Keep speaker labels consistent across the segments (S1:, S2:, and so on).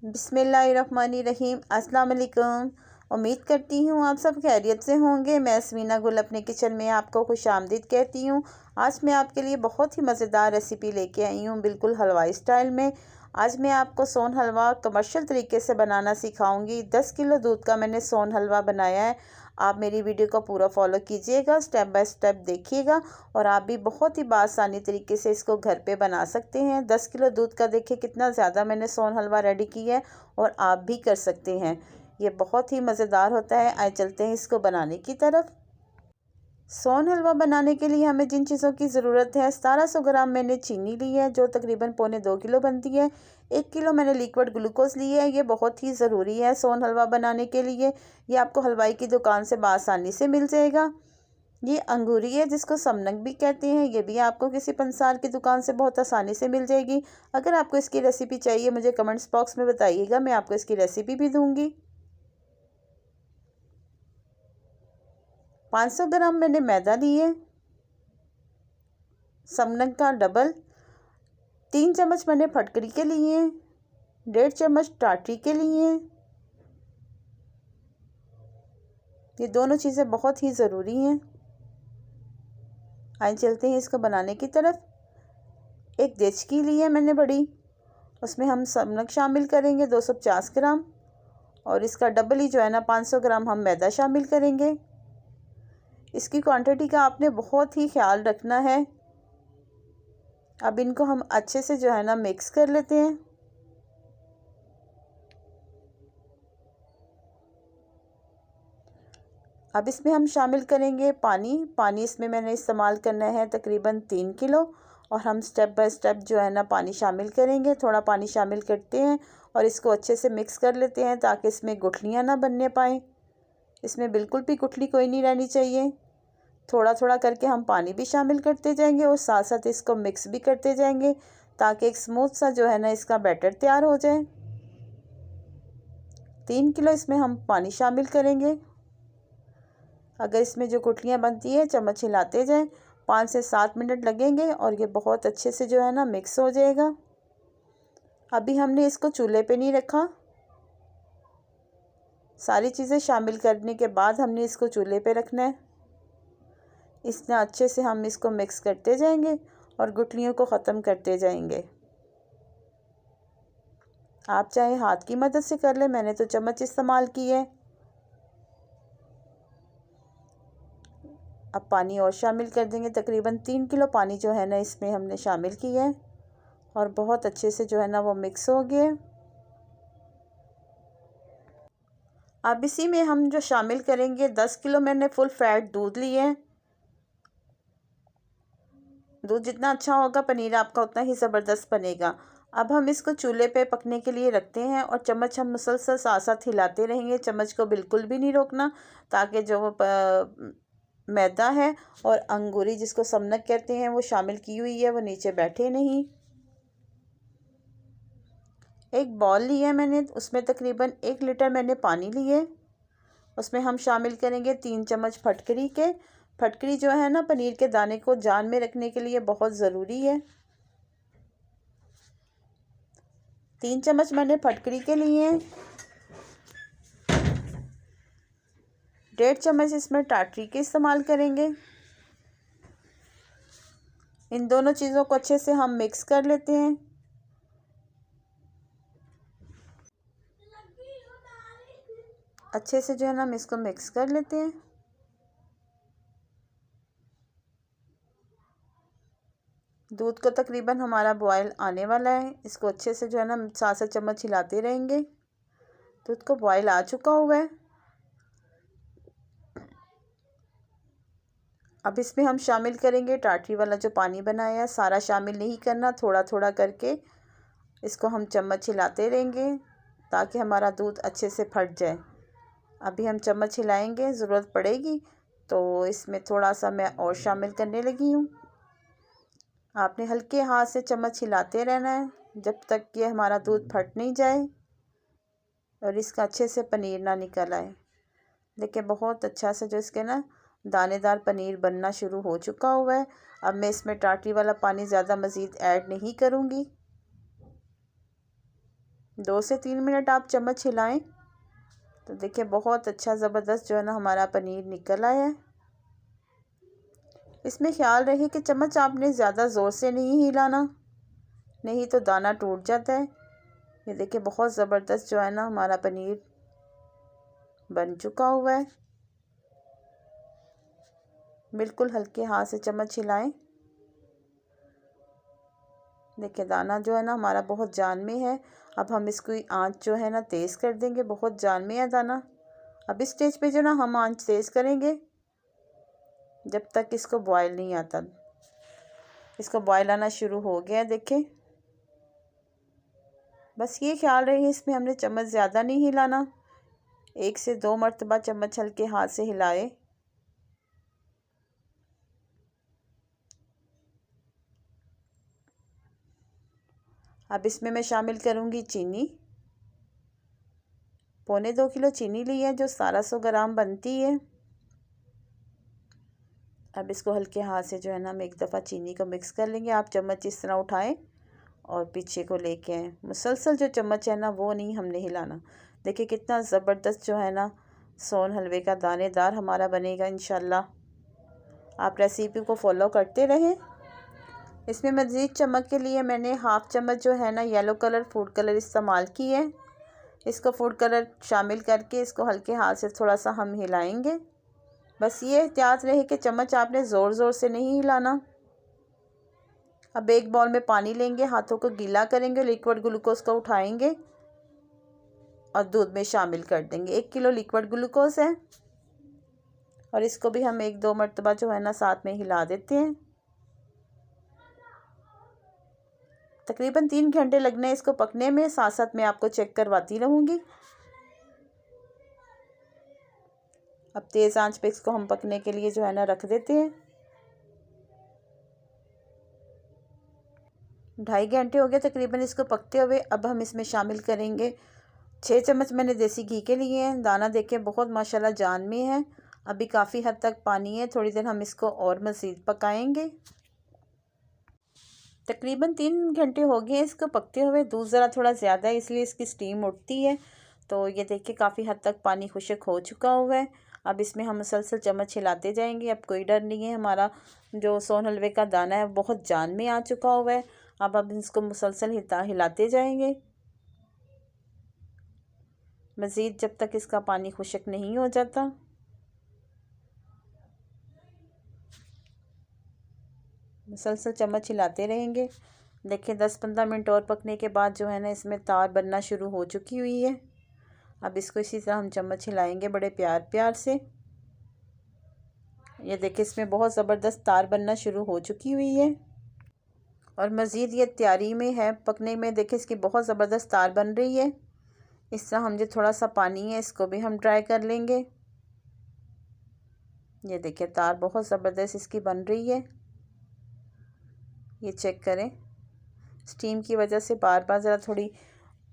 S1: बिस्मिल्लाहिर्रहमानिर्रहीम। अस्सलाम वालेकुम। उम्मीद करती हूँ आप सब खैरियत से होंगे। मैं समीना गुल अपने किचन में आपको खुशामदीद कहती हूँ। आज मैं आपके लिए बहुत ही मज़ेदार रेसिपी लेके आई हूँ, बिल्कुल हलवाई स्टाइल में। आज मैं आपको सोन हलवा कमर्शियल तरीके से बनाना सिखाऊंगी। 10 किलो दूध का मैंने सोन हलवा बनाया है। आप मेरी वीडियो को पूरा फॉलो कीजिएगा, स्टेप बाय स्टेप देखिएगा और आप भी बहुत ही आसानी तरीके से इसको घर पे बना सकते हैं। 10 किलो दूध का देखिए कितना ज़्यादा मैंने सोन हलवा रेडी किया है और आप भी कर सकते हैं। ये बहुत ही मज़ेदार होता है। आइए चलते हैं इसको बनाने की तरफ। सोन हलवा बनाने के लिए हमें जिन चीज़ों की ज़रूरत है, 1700 ग्राम मैंने चीनी ली है जो तकरीबन 1.25 किलो बनती है। 1 किलो मैंने लिक्विड ग्लूकोज़ ली है। ये बहुत ही ज़रूरी है सोन हलवा बनाने के लिए। ये आपको हलवाई की दुकान से आसानी से मिल जाएगा। ये अंगूरी है जिसको समनक भी कहते हैं। ये भी आपको किसी पंसार की दुकान से बहुत आसानी से मिल जाएगी। अगर आपको इसकी रेसिपी चाहिए मुझे कमेंट्स बॉक्स में बताइएगा, मैं आपको इसकी रेसिपी भी दूँगी। 500 ग्राम मैंने मैदा लिए, समनक का डबल। 3 चम्मच मैंने फटकरी के लिए, 1.5 चम्मच टाटरी के लिए। ये दोनों चीज़ें बहुत ही ज़रूरी हैं। आइए चलते हैं इसको बनाने की तरफ। एक देचकी ली है मैंने बड़ी, उसमें हम समनक शामिल करेंगे 250 ग्राम और इसका डबल ही जो है ना 500 ग्राम हम मैदा शामिल करेंगे। इसकी क्वांटिटी का आपने बहुत ही ख्याल रखना है। अब इनको हम अच्छे से जो है ना मिक्स कर लेते हैं। अब इसमें हम शामिल करेंगे पानी इसमें मैंने इस्तेमाल करना है तकरीबन 3 किलो और हम स्टेप बाय स्टेप जो है ना पानी शामिल करेंगे। थोड़ा पानी शामिल करते हैं और इसको अच्छे से मिक्स कर लेते हैं ताकि इसमें गुठलियाँ ना बनने पाएँ। इसमें बिल्कुल भी गुठली कोई नहीं रहनी चाहिए। थोड़ा थोड़ा करके हम पानी भी शामिल करते जाएंगे और साथ साथ इसको मिक्स भी करते जाएंगे ताकि एक स्मूथ सा जो है ना इसका बैटर तैयार हो जाए। 3 किलो इसमें हम पानी शामिल करेंगे। अगर इसमें जो गुठलियाँ बनती है चम्मच हिलाते जाएं। 5 से 7 मिनट लगेंगे और ये बहुत अच्छे से जो है ना मिक्स हो जाएगा। अभी हमने इसको चूल्हे पे नहीं रखा। सारी चीज़ें शामिल करने के बाद हमने इसको चूल्हे पे रखना है। इतना अच्छे से हम इसको मिक्स करते जाएंगे और गुठलियों को ख़त्म करते जाएंगे। आप चाहे हाथ की मदद से कर लें, मैंने तो चम्मच इस्तेमाल की है। अब पानी और शामिल कर देंगे। तकरीबन 3 किलो पानी जो है ना इसमें हमने शामिल किया है और बहुत अच्छे से जो है ना वो मिक्स हो गया। अब इसी में हम जो शामिल करेंगे 10 किलो मैंने फुल फैट दूध लिए है। दूध जितना अच्छा होगा पनीर आपका उतना ही ज़बरदस्त बनेगा। अब हम इसको चूल्हे पे पकने के लिए रखते हैं और चम्मच हम मुसलसल साथ साथ हिलाते रहेंगे। चम्मच को बिल्कुल भी नहीं रोकना ताकि जो मैदा है और अंगूरी जिसको समनक कहते हैं वो शामिल की हुई है वो नीचे बैठे नहीं। एक बॉल लिया है मैंने, उसमें तकरीबन 1 लीटर मैंने पानी लिए। उसमें हम शामिल करेंगे 3 चम्मच फटकरी के। फटकरी जो है ना पनीर के दाने को जान में रखने के लिए बहुत ज़रूरी है। 3 चम्मच मैंने फटकरी के लिए हैं। 1.5 चम्मच इसमें टाटरी के इस्तेमाल करेंगे। इन दोनों चीज़ों को अच्छे से हम मिक्स कर लेते हैं। अच्छे से जो है ना हम इसको मिक्स कर लेते हैं। दूध को तकरीबन हमारा बॉयल आने वाला है। इसको अच्छे से जो है ना 7 चम्मच हिलाते रहेंगे। दूध को बॉयल आ चुका हुआ है। अब इसमें हम शामिल करेंगे टाटरी वाला जो पानी बनाया है। सारा शामिल नहीं करना, थोड़ा थोड़ा करके इसको हम चम्मच हिलाते रहेंगे ताकि हमारा दूध अच्छे से फट जाए। अभी हम चम्मच हिलाएंगे, ज़रूरत पड़ेगी तो इसमें थोड़ा सा मैं और शामिल करने लगी हूँ। आपने हल्के हाथ से चम्मच हिलाते रहना है जब तक कि हमारा दूध फट नहीं जाए और इसका अच्छे से पनीर ना निकल आए। देखिए बहुत अच्छा से जो इसके ना दानेदार पनीर बनना शुरू हो चुका हुआ है। अब मैं इसमें टाटरी वाला पानी ज़्यादा मज़ीद ऐड नहीं करूँगी। 2 से 3 मिनट आप चम्मच हिलाएं तो देखिए बहुत अच्छा ज़बरदस्त जो है ना हमारा पनीर निकल आया है। इसमें ख्याल रहे कि चम्मच आपने ज़्यादा ज़ोर से नहीं हिलाना, नहीं तो दाना टूट जाता है। ये देखिए बहुत ज़बरदस्त जो है ना हमारा पनीर बन चुका हुआ है। बिल्कुल हल्के हाथ से चम्मच हिलाएं। देखिए दाना जो है ना हमारा बहुत जान में है। अब हम इसकी आंच जो है ना तेज़ कर देंगे, बहुत जान में है दाना। अब इस स्टेज पे जो ना हम आंच तेज़ करेंगे जब तक इसको बॉयल नहीं आता। इसको बॉयल आना शुरू हो गया देखें। बस ये ख्याल रहे इसमें हमने चम्मच ज़्यादा नहीं हिलाना, 1 से 2 मरतबा चम्मच हल्के हाथ से हिलाए। अब इसमें मैं शामिल करूँगी चीनी। 1.25 किलो चीनी ली है जो 1700 ग्राम बनती है। अब इसको हल्के हाथ से जो है ना हम एक दफ़ा चीनी को मिक्स कर लेंगे। आप चम्मच इस तरह उठाएं और पीछे को लेके आएँ। मुसलसल जो चम्मच है ना वो नहीं हमने हिलाना। देखिए कितना ज़बरदस्त जो है ना सोन हलवे का दानेदार हमारा बनेगा इंशाल्लाह। आप रेसिपी को फॉलो करते रहें। इसमें मज़ीद चमक के लिए मैंने हाफ़ चम्मच जो है ना येलो कलर फूड कलर इस्तेमाल की है। इसको फूड कलर शामिल करके इसको हल्के हाथ से थोड़ा सा हम हिलाएंगे। बस ये एहतियात रहे कि चम्मच आपने ज़ोर ज़ोर से नहीं हिलाना। अब एक बाउल में पानी लेंगे, हाथों को गीला करेंगे, लिक्विड ग्लूकोज़ को उठाएंगे और दूध में शामिल कर देंगे। 1 किलो लिक्विड ग्लूकोज़ है और इसको भी हम 1-2 मरतबा जो है ना साथ में हिला देते हैं। तकरीबन 3 घंटे लगने इसको पकने में, साथ साथ मैं आपको चेक करवाती रहूँगी। अब तेज़ आंच पे इसको हम पकने के लिए जो है ना रख देते हैं। 2.5 घंटे हो गए तकरीबन इसको पकते हुए। अब हम इसमें शामिल करेंगे 6 चम्मच मैंने देसी घी के लिए हैं। दाना देखें बहुत माशाल्लाह जान में है। अभी काफ़ी हद तक पानी है, थोड़ी देर हम इसको और मज़ीद पकाएंगे। तकरीबन 3 घंटे हो गए हैं इसको पकते हुए। दूध ज़रा थोड़ा ज़्यादा है इसलिए इसकी स्टीम उठती है। तो ये देखिए काफ़ी हद तक पानी खुश्क हो चुका हुआ है। अब इसमें हम मुसलसल चम्मच हिलाते जाएंगे। अब कोई डर नहीं है, हमारा जो सोन हलवे का दाना है बहुत जान में आ चुका हुआ है। अब इसको मुसलसल हिलाते जाएंगे मज़ीद जब तक इसका पानी खुश्क नहीं हो जाता। मुसलसल चम्मच हिलाते रहेंगे। देखिए 10-15 मिनट और पकने के बाद जो है ना इसमें तार बनना शुरू हो चुकी हुई है। अब इसको इसी तरह हम चम्मच हिलाएंगे बड़े प्यार प्यार से। ये देखिए इसमें बहुत ज़बरदस्त तार बनना शुरू हो चुकी हुई है और मज़ीद ये तैयारी में है पकने में। देखिए इसकी बहुत ज़बरदस्त तार बन रही है। इस तरह हम जो थोड़ा सा पानी है इसको भी हम ड्राई कर लेंगे। ये देखिए तार बहुत ज़बरदस्त इसकी बन रही है। ये चेक करें, स्टीम की वजह से बार बार ज़रा थोड़ी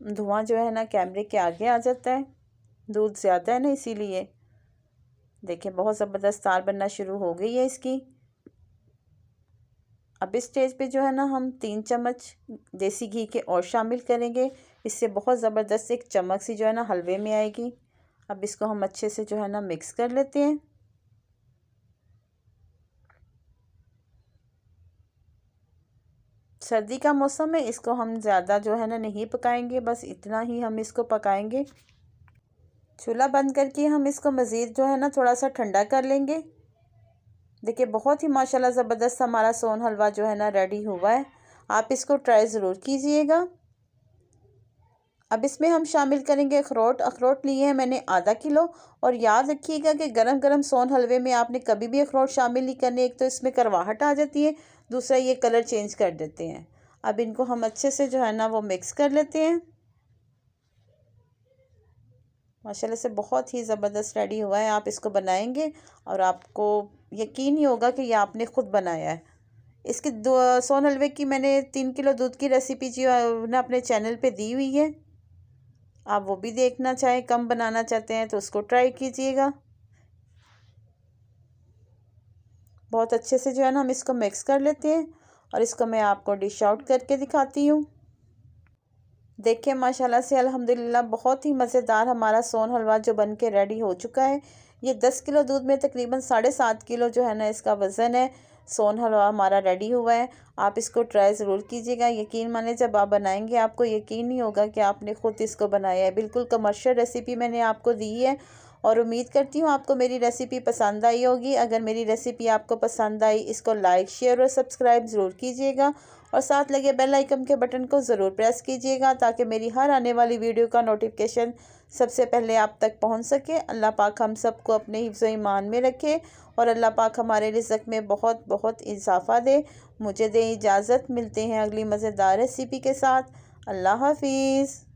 S1: धुआं जो है ना कैमरे के आगे आ जाता है, दूध ज़्यादा है ना इसीलिए। देखिए बहुत ज़बरदस्त तार बनना शुरू हो गई है इसकी। अब इस स्टेज पे जो है ना हम 3 चम्मच देसी घी के और शामिल करेंगे। इससे बहुत ज़बरदस्त एक चमक सी जो है ना हलवे में आएगी। अब इसको हम अच्छे से जो है ना मिक्स कर लेते हैं। सर्दी का मौसम है, इसको हम ज़्यादा जो है ना नहीं पकाएंगे, बस इतना ही हम इसको पकाएंगे। चूल्हा बंद करके हम इसको मज़ीद जो है ना थोड़ा सा ठंडा कर लेंगे। देखिए बहुत ही माशाल्लाह ज़बरदस्त हमारा सोन हलवा जो है ना रेडी हुआ है। आप इसको ट्राई ज़रूर कीजिएगा। अब इसमें हम शामिल करेंगे अखरोट। अखरोट लिए हैं मैंने आधा किलो। और याद रखिएगा कि गरम गरम सोन हलवे में आपने कभी भी अखरोट शामिल नहीं करने। एक तो इसमें करवाहट आ जाती है, दूसरा ये कलर चेंज कर देते हैं। अब इनको हम अच्छे से जो है ना वो मिक्स कर लेते हैं। माशाल्लाह से बहुत ही ज़बरदस्त रेडी हुआ है। आप इसको बनाएंगे और आपको यकीन ही होगा कि ये आपने ख़ुद बनाया है। इसके सोन हलवे की मैंने 3 किलो दूध की रेसिपी जो है ना अपने चैनल पे दी हुई है। आप वो भी देखना चाहें, कम बनाना चाहते हैं तो उसको ट्राई कीजिएगा। बहुत अच्छे से जो है ना हम इसको मिक्स कर लेते हैं और इसको मैं आपको डिश आउट करके दिखाती हूँ। देखिए माशाल्लाह से अल्हम्दुलिल्लाह बहुत ही मज़ेदार हमारा सोन हलवा जो बन के रेडी हो चुका है। ये 10 किलो दूध में तकरीबन 7.5 किलो जो है ना इसका वज़न है। सोन हलवा हमारा रेडी हुआ है। आप इसको ट्राई ज़रूर कीजिएगा। यकीन मानिए जब आप बनाएंगे आपको यकीन नहीं होगा कि आपने ख़ुद इसको बनाया है। बिल्कुल कमर्शियल रेसिपी मैंने आपको दी है और उम्मीद करती हूँ आपको मेरी रेसिपी पसंद आई होगी। अगर मेरी रेसिपी आपको पसंद आई इसको लाइक शेयर और सब्सक्राइब ज़रूर कीजिएगा और साथ लगे बेल आइकन के बटन को ज़रूर प्रेस कीजिएगा ताकि मेरी हर आने वाली वीडियो का नोटिफिकेशन सबसे पहले आप तक पहुंच सके। अल्लाह पाक हम सबको अपने हिफ्ज़ ईमान में रखे और अल्लाह पाक हमारे रिज़्क़ में बहुत बहुत इजाफ़ा दे। मुझे दे इजाज़त, मिलते हैं अगली मज़ेदार रेसिपी के साथ। अल्लाह हाफिज़।